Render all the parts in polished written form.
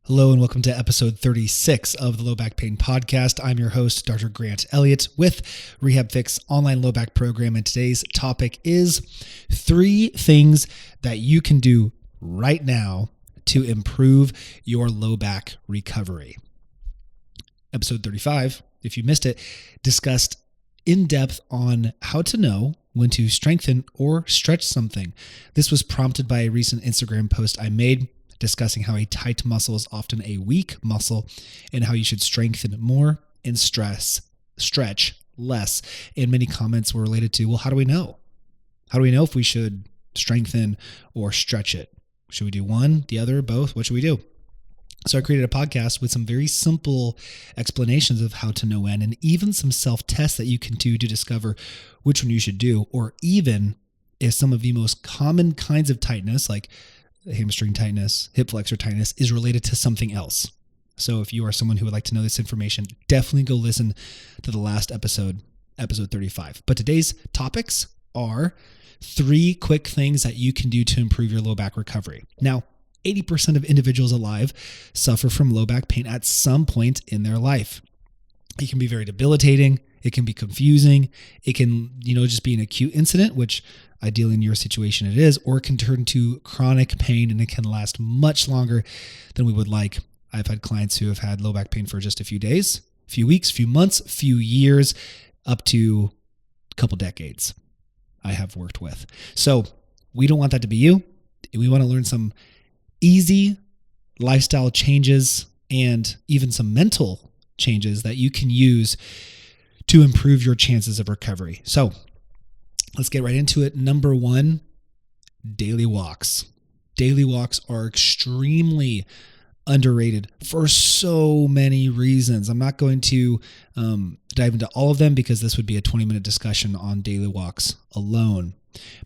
Hello and welcome to episode 36 of the Low Back Pain Podcast. I'm your host, Dr. Grant Elliott with RehabFix online low back program. And today's topic is 3 things that you can do right now to improve your low back recovery. Episode 35, if you missed it, discussed in depth on how to know when to strengthen or stretch something. This was prompted by a recent Instagram post I made discussing how a tight muscle is often a weak muscle and how you should strengthen more and stretch less. And many comments were related to, well, how do we know? How do we know if we should strengthen or stretch it? Should we do one, the other, both? What should we do? So I created a podcast with some very simple explanations of how to know when, and even some self-tests that you can do to discover which one you should do, or even if some of the most common kinds of tightness, like hamstring tightness, hip flexor tightness, is related to something else. So if you are someone who would like to know this information, definitely go listen to the last episode 35. But today's topics are 3 quick things that you can do to improve your low back recovery. Now, 80% of individuals alive suffer from low back pain at some point in their life. It can be very debilitating. It can be confusing. It can, just be an acute incident, which ideally in your situation it is, or it can turn to chronic pain and it can last much longer than we would like. I've had clients who have had low back pain for just a few days, a few weeks, few months, few years, up to a couple decades I have worked with. So we don't want that to be you. We want to learn some easy lifestyle changes and even some mental changes that you can use to improve your chances of recovery. So let's get right into it. Number 1, daily walks. Daily walks are extremely underrated for so many reasons. I'm not going to dive into all of them because this would be a 20-minute discussion on daily walks alone.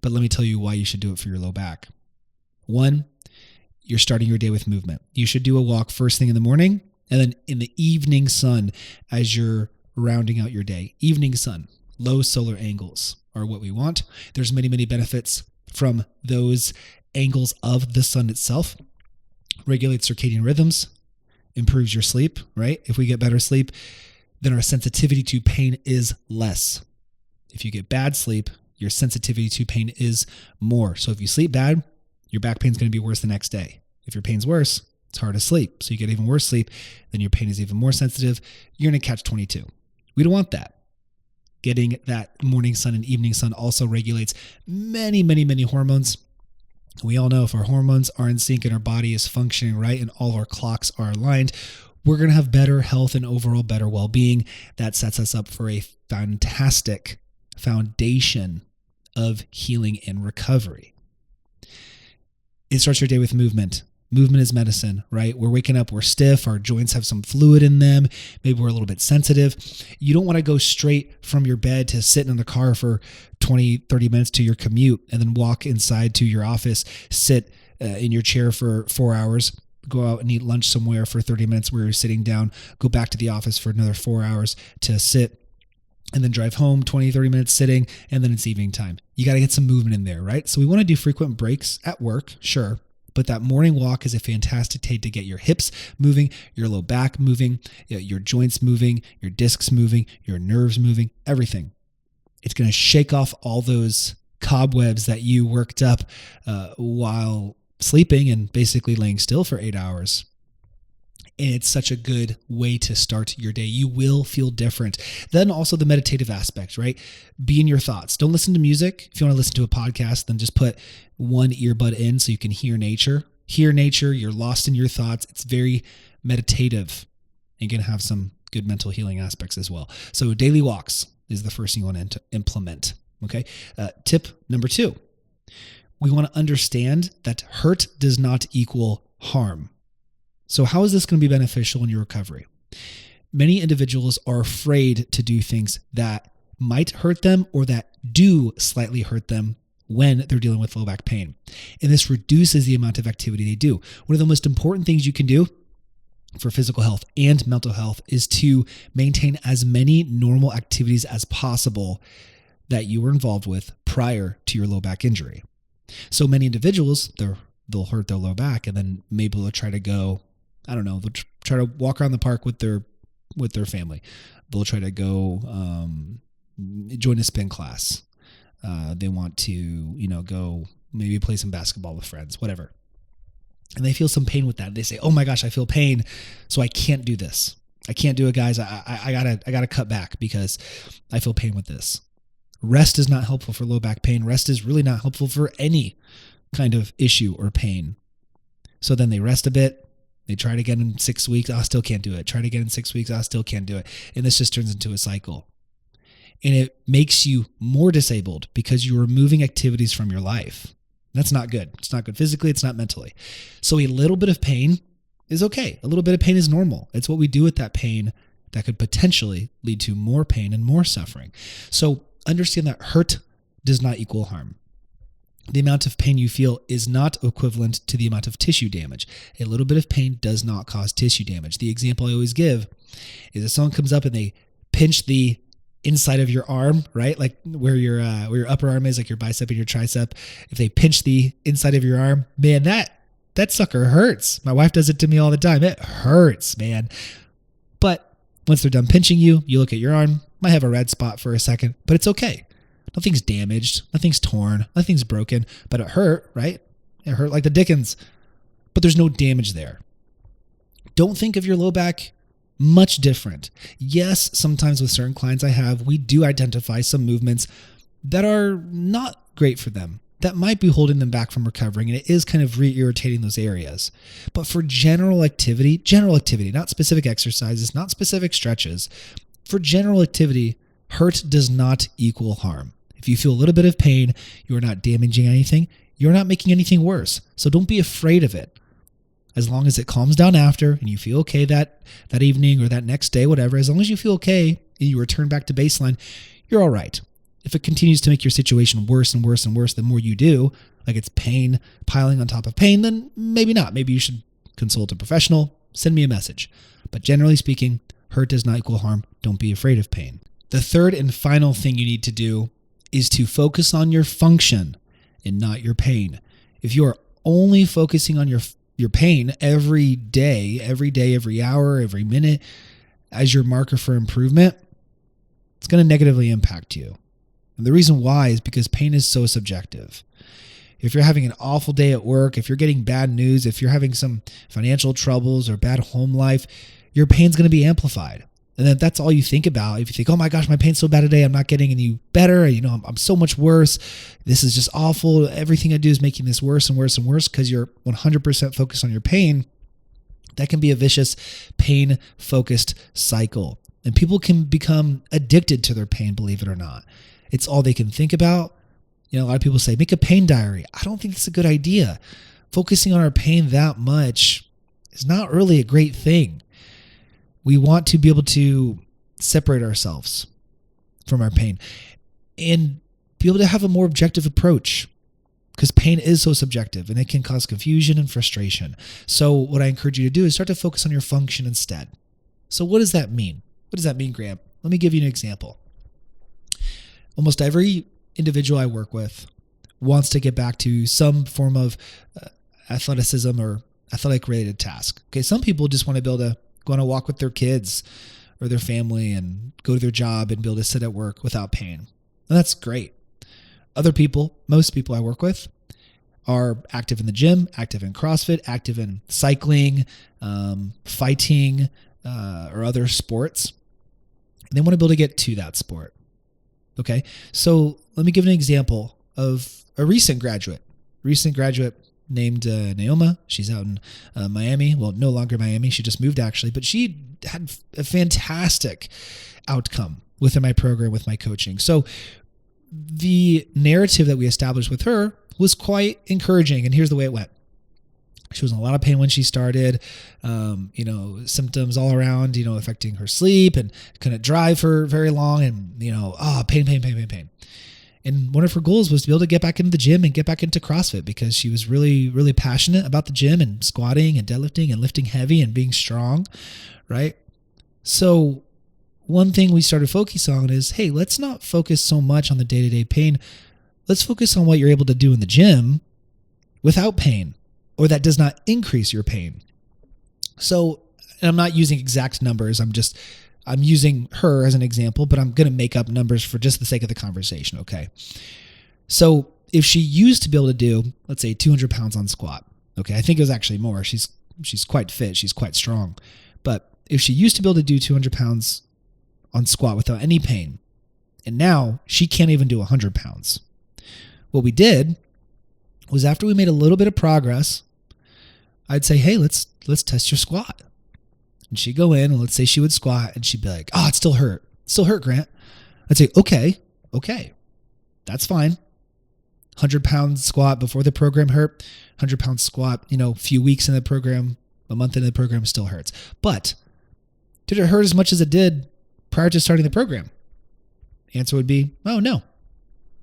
But let me tell you why you should do it for your low back. 1, you're starting your day with movement. You should do a walk first thing in the morning and then in the evening sun as you're rounding out your day. Evening sun, low solar angles are what we want. There's many, many benefits from those angles of the sun itself. Regulates circadian rhythms, improves your sleep, right? If we get better sleep, then our sensitivity to pain is less. If you get bad sleep, your sensitivity to pain is more. So if you sleep bad, your back pain is going to be worse the next day. If your pain's worse, it's hard to sleep. So you get even worse sleep, then your pain is even more sensitive. You're going to catch 22. We don't want that. Getting that morning sun and evening sun also regulates many, many, many hormones. We all know if our hormones are in sync and our body is functioning right and all our clocks are aligned, we're going to have better health and overall better well-being. That sets us up for a fantastic foundation of healing and recovery. It starts your day with movement. Movement is medicine, right? We're waking up, we're stiff, our joints have some fluid in them, maybe we're a little bit sensitive. You don't want to go straight from your bed to sit in the car for 20, 30 minutes to your commute and then walk inside to your office, sit in your chair for 4 hours, go out and eat lunch somewhere for 30 minutes where you're sitting down, go back to the office for another 4 hours to sit, and then drive home 20, 30 minutes sitting, and then it's evening time. You got to get some movement in there, right? So we want to do frequent breaks at work, sure. But that morning walk is a fantastic way to get your hips moving, your low back moving, your joints moving, your discs moving, your nerves moving, everything. It's going to shake off all those cobwebs that you worked up while sleeping and basically laying still for 8 hours. And it's such a good way to start your day. You will feel different. Then also the meditative aspect, right? Be in your thoughts. Don't listen to music. If you want to listen to a podcast, then just put one earbud in so you can hear nature. Hear nature. You're lost in your thoughts. It's very meditative and going to have some good mental healing aspects as well. So daily walks is the first thing you want to implement. Okay. Tip number 2. We want to understand that hurt does not equal harm. So how is this going to be beneficial in your recovery? Many individuals are afraid to do things that might hurt them or that do slightly hurt them when they're dealing with low back pain. And this reduces the amount of activity they do. One of the most important things you can do for physical health and mental health is to maintain as many normal activities as possible that you were involved with prior to your low back injury. So many individuals, they'll hurt their low back and then maybe they'll try to go I don't know, they'll try to walk around the park with their family. They'll try to go join a spin class. They want to, go maybe play some basketball with friends, whatever. And they feel some pain with that. They say, oh my gosh, I feel pain, so I can't do this. I can't do it, guys. I gotta cut back because I feel pain with this. Rest is not helpful for low back pain. Rest is really not helpful for any kind of issue or pain. So then they rest a bit. They try it again in 6 weeks. I still can't do it. Try it again in 6 weeks. I still can't do it. And this just turns into a cycle. And it makes you more disabled because you're removing activities from your life. That's not good. It's not good physically. It's not mentally. So a little bit of pain is okay. A little bit of pain is normal. It's what we do with that pain that could potentially lead to more pain and more suffering. So understand that hurt does not equal harm. The amount of pain you feel is not equivalent to the amount of tissue damage. A little bit of pain does not cause tissue damage. The example I always give is if someone comes up and they pinch the inside of your arm, right? Like where your upper arm is, like your bicep and your tricep. If they pinch the inside of your arm, man, that sucker hurts. My wife does it to me all the time. It hurts, man. But once they're done pinching you, you look at your arm, might have a red spot for a second, but it's okay. Nothing's damaged, nothing's torn, nothing's broken, but it hurt, right? It hurt like the dickens, but there's no damage there. Don't think of your low back much different. Yes, sometimes with certain clients I have, we do identify some movements that are not great for them, that might be holding them back from recovering, and it is kind of re-irritating those areas. But for general activity, not specific exercises, not specific stretches, for general activity, hurt does not equal harm. If you feel a little bit of pain, you are not damaging anything. You're not making anything worse. So don't be afraid of it. As long as it calms down after and you feel okay that evening or that next day, whatever, as long as you feel okay and you return back to baseline, you're all right. If it continues to make your situation worse and worse and worse the more you do, like it's pain piling on top of pain, then maybe not. Maybe you should consult a professional, send me a message. But generally speaking, hurt does not equal harm. Don't be afraid of pain. The third and final thing you need to do is to focus on your function and not your pain. If you are only focusing on your pain every day, every hour, every minute as your marker for improvement, it's going to negatively impact you. And the reason why is because pain is so subjective. If you're having an awful day at work, if you're getting bad news, if you're having some financial troubles or bad home life, your pain's going to be amplified. And then that's all you think about. If you think, oh my gosh, my pain's so bad today, I'm not getting any better. I'm so much worse. This is just awful. Everything I do is making this worse and worse and worse because you're 100% focused on your pain. That can be a vicious pain-focused cycle. And people can become addicted to their pain, believe it or not. It's all they can think about. A lot of people say, make a pain diary. I don't think that's a good idea. Focusing on our pain that much is not really a great thing. We want to be able to separate ourselves from our pain and be able to have a more objective approach because pain is so subjective and it can cause confusion and frustration. So what I encourage you to do is start to focus on your function instead. So what does that mean? What does that mean, Graham? Let me give you an example. Almost every individual I work with wants to get back to some form of athleticism or athletic related task. Okay, some people just want to be able to go on a walk with their kids or their family and go to their job and be able to sit at work without pain. And that's great. Other people, most people I work with, are active in the gym, active in CrossFit, active in cycling, fighting, or other sports. And they want to be able to get to that sport. Okay, so let me give an example of a recent graduate named Naoma. She's out in Miami. Well, no longer Miami. She just moved actually, but she had a fantastic outcome within my program with my coaching. So the narrative that we established with her was quite encouraging. And here's the way it went. She was in a lot of pain when she started, symptoms all around, affecting her sleep and couldn't drive for very long and, pain. And one of her goals was to be able to get back into the gym and get back into CrossFit because she was really, really passionate about the gym and squatting and deadlifting and lifting heavy and being strong, right? So one thing we started focusing on is, hey, let's not focus so much on the day-to-day pain. Let's focus on what you're able to do in the gym without pain or that does not increase your pain. So, and I'm not using exact numbers. I'm using her as an example, but I'm going to make up numbers for just the sake of the conversation. Okay. So if she used to be able to do, let's say 200 pounds on squat. Okay. I think it was actually more. She's quite fit. She's quite strong. But if she used to be able to do 200 pounds on squat without any pain, and now she can't even do 100 pounds. What we did was, after we made a little bit of progress, I'd say, hey, let's test your squat. And she'd go in, and let's say she would squat, and she'd be like, oh, it still hurt. It still hurt, Grant. I'd say, okay, that's fine. 100 pounds squat before the program hurt. 100 pounds squat, a few weeks in the program, a month into the program, still hurts. But did it hurt as much as it did prior to starting the program? Answer would be, oh, no.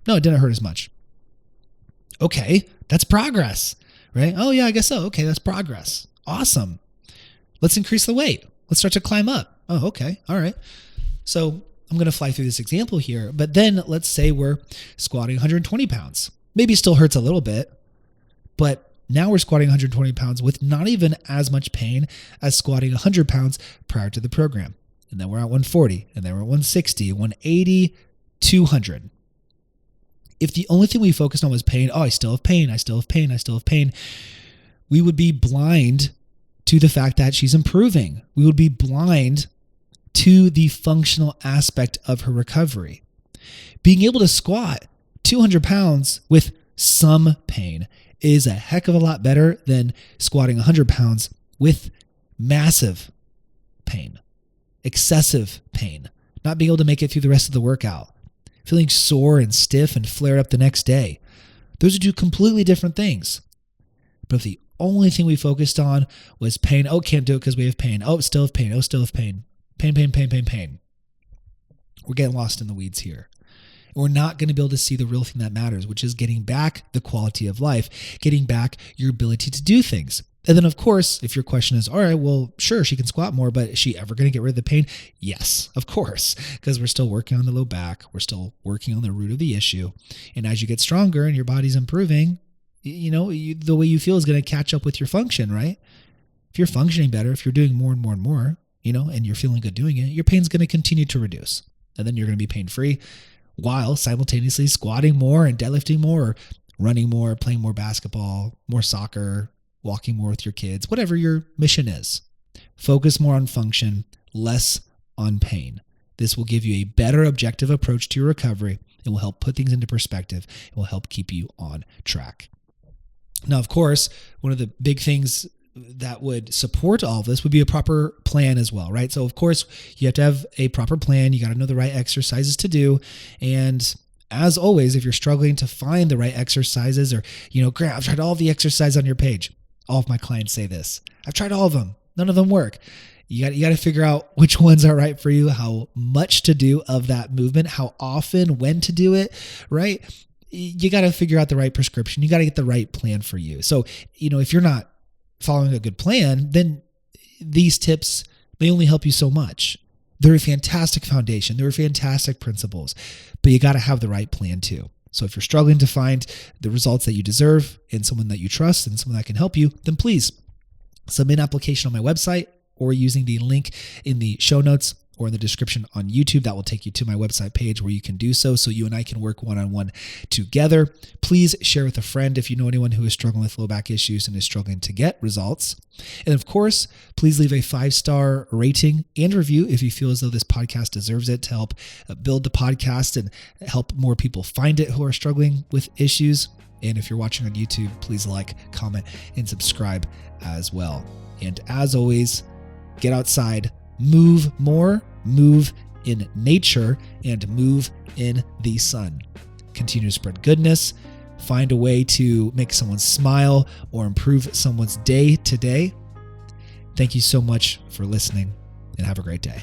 No, it didn't hurt as much. Okay, that's progress, right? Oh, yeah, I guess so. Okay, that's progress. Awesome. Let's increase the weight. Let's start to climb up. Oh, okay. All right. So I'm going to fly through this example here, but then let's say we're squatting 120 pounds. Maybe still hurts a little bit, but now we're squatting 120 pounds with not even as much pain as squatting 100 pounds prior to the program. And then we're at 140, and then we're at 160, 180, 200. If the only thing we focused on was pain, I still have pain, we would be blind to the fact that she's improving. We would be blind to the functional aspect of her recovery. Being able to squat 200 pounds with some pain is a heck of a lot better than squatting 100 pounds with massive pain, excessive pain, not being able to make it through the rest of the workout, feeling sore and stiff and flared up the next day. Those are two completely different things. But if the only thing we focused on was pain, oh, can't do it because we have pain. Oh, still have pain. Oh, still have pain. Pain. We're getting lost in the weeds here. And we're not going to be able to see the real thing that matters, which is getting back the quality of life, getting back your ability to do things. And then, of course, if your question is, all right, well, sure, she can squat more, but is she ever going to get rid of the pain? Yes, of course, because we're still working on the low back. We're still working on the root of the issue. And as you get stronger and your body's improving, the way you feel is going to catch up with your function, right? If you're functioning better, if you're doing more and more and more, and you're feeling good doing it, your pain's going to continue to reduce. And then you're going to be pain-free while simultaneously squatting more and deadlifting more, or running more, playing more basketball, more soccer, walking more with your kids, whatever your mission is. Focus more on function, less on pain. This will give you a better objective approach to your recovery. It will help put things into perspective. It will help keep you on track. Now, of course, one of the big things that would support all of this would be a proper plan as well, right? So, of course, you have to have a proper plan. You got to know the right exercises to do. And as always, if you're struggling to find the right exercises, or, Grant, I've tried all the exercises on your page. All of my clients say this. I've tried all of them. None of them work. You got to figure out which ones are right for you, how much to do of that movement, how often, when to do it, right? You got to figure out the right prescription. You got to get the right plan for you. So, if you're not following a good plan, then these tips may only help you so much. They're a fantastic foundation. They're fantastic principles, but you got to have the right plan too. So if you're struggling to find the results that you deserve in someone that you trust and someone that can help you, then please submit an application on my website, or using the link in the show notes or in the description on YouTube. That will take you to my website page where you can do so you and I can work one-on-one together. Please share with a friend if you know anyone who is struggling with low back issues and is struggling to get results. And of course, please leave a 5-star rating and review if you feel as though this podcast deserves it, to help build the podcast and help more people find it who are struggling with issues. And if you're watching on YouTube, please like, comment, and subscribe as well. And as always, get outside, move more, move in nature, and move in the sun. Continue to spread goodness. Find a way to make someone smile or improve someone's day today. Thank you so much for listening, and have a great day.